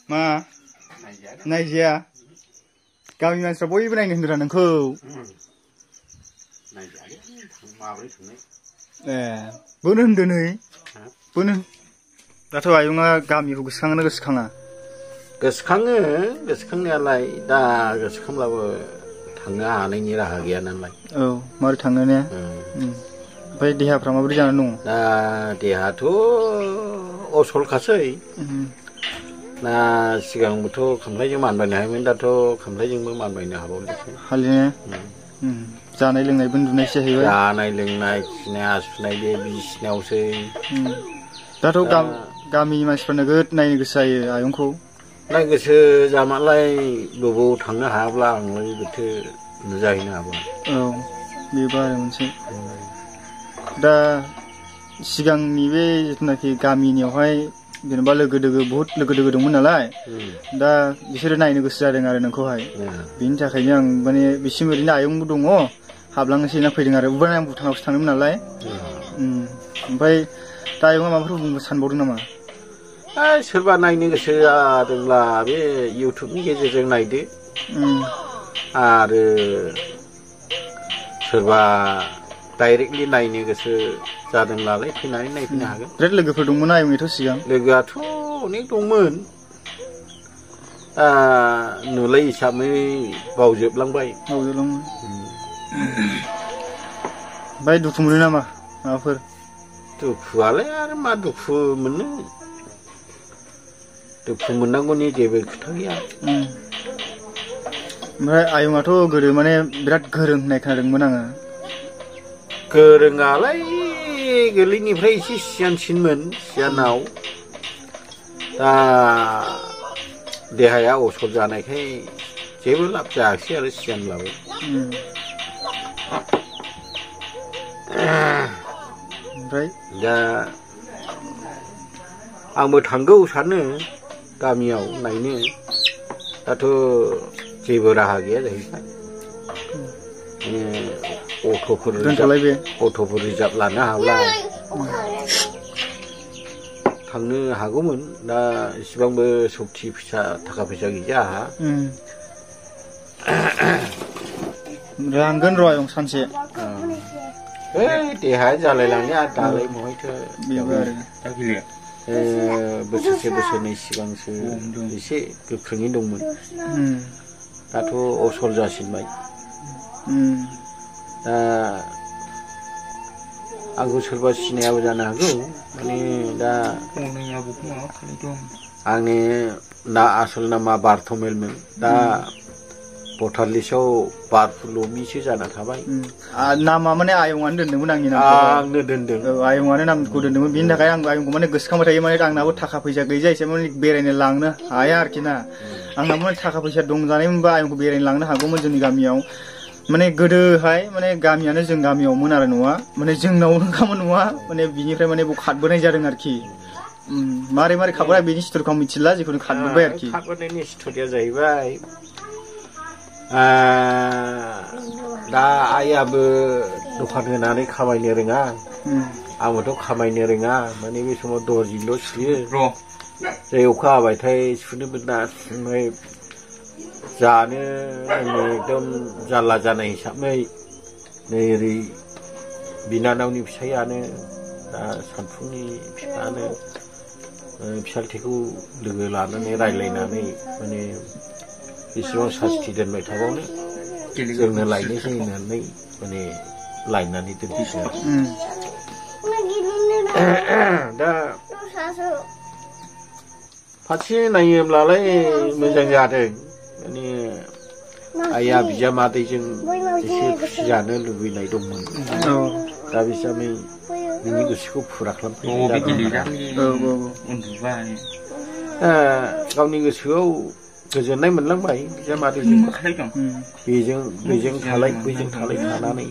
मा नायजाया गामिनि मानसिफ्रा बयबो नायनो होनदों नोंखौ ए बोनो होनदो नै बोनो दाथ' आयंआ गामिखौ गोसोखाङोना गोसोखाङा गोसोखाङो गोसोखांनायालाय दा गोसोखांब्लाबो थांनो हानायनि राहा गैया नालाय औ मारै थांनो ने ओमफ्राय देहाफ्रा माबोरै जानानै दङ दा देहाथ' असलखासै ना सिगांबोथ' खामफ्लायजों मानबायनो हायोमोन दाथ' खामफ्लायजोंबो मानबायनो हाबावलिसै हालिने जानाय लोंनायबो उन्दुनायसो जाहैबाय जानाय लोंनाय खिनाय हासुनाय बे बिसिनायावसै दाथ' गामिनि मानसिफ्रा नोगोद नायनो गोसो जायो आयंखौ नाय गोसो जामालाय बबाव थांनो हायाब्ला आंलाय बोथो नुजाहैनो हागौ औ बेबो आरो मोनसे दा सिगांनि बे जिथुनाखि गामिनियावहाय जेनेबा लोगो दोगो बहुत लोगो दोगो दंमोन नालाय दा बिसोरो नायनो गोसो जादों आरो नोंखौहाय बेनि थाखायनो आं माने बिसिम ओरैनो आयंबो दङ हाबलांनोसै होनना फैदों आरो अबेबा आं भुटानावसो थांदोंमोन नालाय ओमफ्राय दा आयंआ माबाफोर बुंनो सानबावदों नामा सोरबा नायनो गोसो जादोंब्ला बे इउटुबनि गेजेरजों नायदो आरो सोरबा डाइरेक्टलि नायनो गोसो जादोंब्लालाय फैनानै नायफैनो हागोन बिराद लोगोफोर दंमोन आयंनिथ' सिगां लोगोआथ' अनेक दंमोन नुलाय हिसाबै बावजोबलांबाय ओमफ्राय दुखु मोनो नामा माबाफोर दुखुआलाय आरो मा दुखु मोनो दुखु मोननांगौनि जेबो खोथा गैया ओमफ्राय आयंआथ' गोदो माने बिराद गोरों होननाय खोनादोंमोन आङो गोरोङालाय गोरलैनिफ्राय एसे सियानसिनमोन सियानाव दा देहाया असर जानायखाय जेबो लाब जायाखिसै आरो सियानब्लाबो ओमफ्राय दा आंबो थांगौ सानो गामियाव नायनो दाथ' जेबो राहा गैया जाहैबाय अट'फोर रिजार्भ लानो हाब्ला थांनो हागौमोन दा एसेबांबो सक्ति फैसा थाखा फैसा गैया लांगोन र' आयं सानसे देहाया जालायलांनो आरो दालाय बहायथो बोसोरसे बोसोरनै सिगांसो एसे गोख्रोङै दंमोन दाथ' असल जासिनबाय दा आंखौ सोरबा सिनायाबो जानो हागौ माने दा आंनि आसल नामा बारथमेलमोन दा भटार लिस्टआव बारफुलमिसो जाना थाबाय नामा माने आयंआनो दोनदोंमोन आंनि नामखौ आंनो दोनदों आयंआनो नामखौ दोनदोंमोन बिनि थाखाय आं आयंखौ माने गोसोखांबाय थायो माने आंनाबो थाखा फैसा गैजा एसे माने बेरायनो लांनो हाया आरोखि ना आंनाबो माने थाखा फैसा दंजानायमोनबा आयंखौ बेरायनो लांनो हागौमोन जोंनि गामियाव माने गोदोहाय माने गामियानो जों गामियावमोन आरो न'आ माने जोंनाव ओंखामोन न'आ माने बिनिफ्राय माने बेयाव खारबोनाय जादों आरोखि मारै मारै खारबोनाय बेनि स्ट'रिखौ आं मिथिला जिखुनु खारबोबाय आरोखि खारबोनायनि स्ट'रिया जाहैबाय दा आइयाबो दखान होनानै खामायनो रोङा आंबोथ' खामायनो रोङा माने बे समाव दर्जिल' सुयो जै अखा हाबायथाय सुनो मोना ओमफ्राय जानो लोंनो एकदम जारला जानाय हिसाबै नै ओरै बिनानावनि फिसाइयानो दा सानफुंनि फिफानो फिसाज्लाखौ लोगो लानानै रायज्लायनानै माने बेसेबां सास्ति दोनबाय थाबावनो जोंनो लायनोसै होननानै माने लायनानै दोनफैसै दा फारसे नायोब्लालाय मोजां जादों माने आइया बिजामादैजों एसे खुसि जानो लुबैनाय दंमोन दा बे हिसाबै बिनि गोसोखौ फुरा खालामफैनाय गावनि गोसोआव गोजोननाय मोनलांबाय बिजामादैजों बेजों थालाय बैजों थालाय थानानै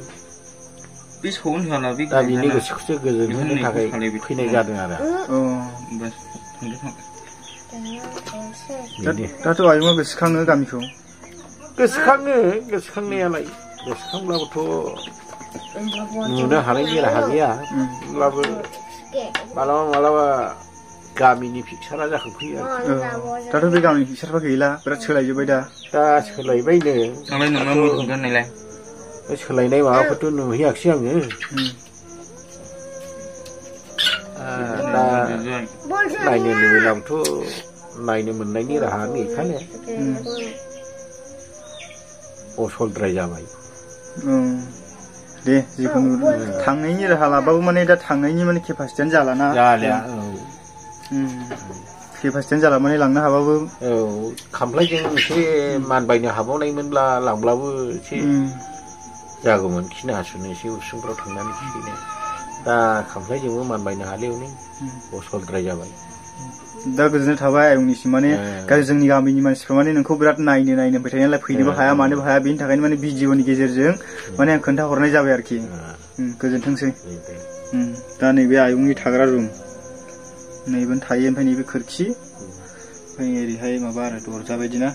दा बिनि गोसोखौसो गोजोन होनो थाखाय फैनाय जादों आरो दाथ' आयंआ गोसोखाङो गामिखौ गोसोखांनायालाय गोसोखांब्लाबोथ' नुनो हानायनि राहा गैया होमब्लाबो मालाबा गामिनि पिकचारा जाखांफैयो दाथ' बे गामिनि पिकचारफ्रा गैला बिराद सोलायजोब्बाय दा सोलायबायनो थांलाय नोंना मोजां गाननायलाय सोलायनाय माबाखौथ' नुहैयाखिसै आङो दा नायनो लुबैब्लाबोथ' नायनो मोननायनि राहा गैखाले असलद्राय जाबाय दे जिखुनु थांनायनि राहा लाबाबो माने दा थांनायनि माने केपासिटियानो जालाना जालिया केपासिटियानो जाला माने लांनो हाबाबो खामफ्लायजों एसे मानबायनो हाबावनायमोनब्ला लांब्लाबो एसे जागौमोन खिनो हासुनो एसे उसुंफ्राव थांनानै खिनो दा खामफ्लायजोंबो मानबायनो हालेवनो असलद्राय जाबाय दा गोजोननाय थाबाय आयंनिसिम माने जोंनि गामिनि मानसिफ्रा माने नोंखौ बिराद नायनो फैबाय थायो नालाय फैनोबो हाया मानोबो हाया बेनि थाखायनो माने भिडिअनि गेजेरजों माने आं खोन्थाहरनाय जाबाय आरोखि गोजोनथोंसै दा नैबे आयंनि थाग्रा रुम नैबेनो थायो ओमफ्राय नैबे खोरखि ओमफ्राय ओरैहाय माबा आरो दरजा बायदिना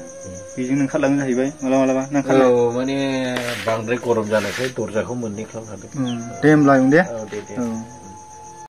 बेजोंनो ओंखारलाङो जाहैबाय मालाबा माने बांद्राय गरम जानायखाय दरजाखौ मोननै खालामखादों दे होमब्ला आयं दे दे